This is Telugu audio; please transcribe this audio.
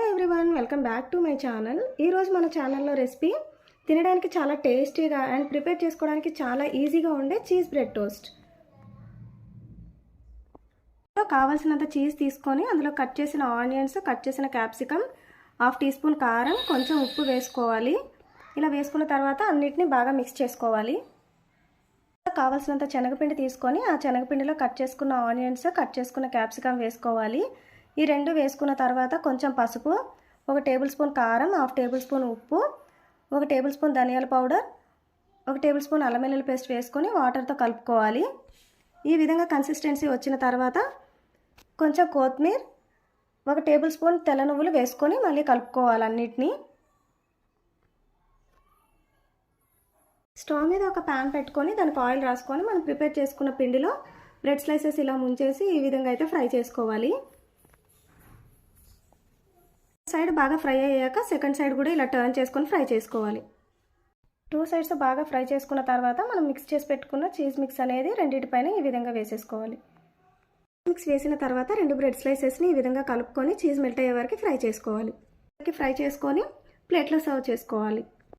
Everyone, welcome back to my channel. ఈరోజు మన ఛానల్లో రెసిపీ తినడానికి చాలా టేస్టీగా అండ్ ప్రిపేర్ చేసుకోవడానికి చాలా ఈజీగా ఉండే చీజ్ బ్రెడ్ టోస్ట్. కావాల్సినంత చీజ్ తీసుకొని అందులో కట్ చేసిన ఆనియన్స్, కట్ చేసిన క్యాప్సికమ్, 1/2 టీ స్పూన్ కారం, కొంచెం ఉప్పు వేసుకోవాలి. ఇలా వేసుకున్న తర్వాత అన్నిటిని బాగా మిక్స్ చేసుకోవాలి. కావాల్సినంత శనగపిండి తీసుకొని ఆ శనగపిండిలో కట్ చేసుకున్న ఆనియన్స్, కట్ చేసుకున్న క్యాప్సికమ్ వేసుకోవాలి. ఈ రెండు వేసుకున్న తర్వాత కొంచెం పసుపు, 1 టేబుల్ స్పూన్ కారం, 1/2 టేబుల్ స్పూన్ ఉప్పు, 1 టేబుల్ స్పూన్ ధనియాల పౌడర్, 1 టేబుల్ స్పూన్ అల్లం వెల్లుల్లి పేస్ట్ వేసుకొని వాటర్తో కలుపుకోవాలి. ఈ విధంగా కన్సిస్టెన్సీ వచ్చిన తర్వాత కొంచెం కొత్తిమీర, 1 టేబుల్ స్పూన్ తెల్ల నువ్వులు వేసుకొని మళ్ళీ కలుపుకోవాలి అన్నిటినీ. స్టవ్ మీద ఒక ప్యాన్ పెట్టుకొని దానికి ఆయిల్ రాసుకొని మనం ప్రిపేర్ చేసుకున్న పిండిలో బ్రెడ్ స్లైసెస్ ఇలా ముంచేసి ఈ విధంగా అయితే ఫ్రై చేసుకోవాలి. సైడ్ బాగా ఫ్రై అయ్యాక సెకండ్ సైడ్ కూడా ఇలా టర్న్ చేసుకొని ఫ్రై చేసుకోవాలి. 2 సైడ్స్ బాగా ఫ్రై చేసుకున్న తర్వాత మనం మిక్స్ చేసి పెట్టుకున్న చీజ్ మిక్స్ అనేది రెండింటిపైన ఈ విధంగా వేసేసుకోవాలి. మిక్స్ వేసిన తర్వాత 2 బ్రెడ్ స్లైసెస్ని ఈ విధంగా కలుపుకొని చీజ్ మెల్ట్ అయ్యే వరకు ఫ్రై చేసుకోవాలి. ఫ్రై చేసుకొని ప్లేట్లో సర్వ్ చేసుకోవాలి.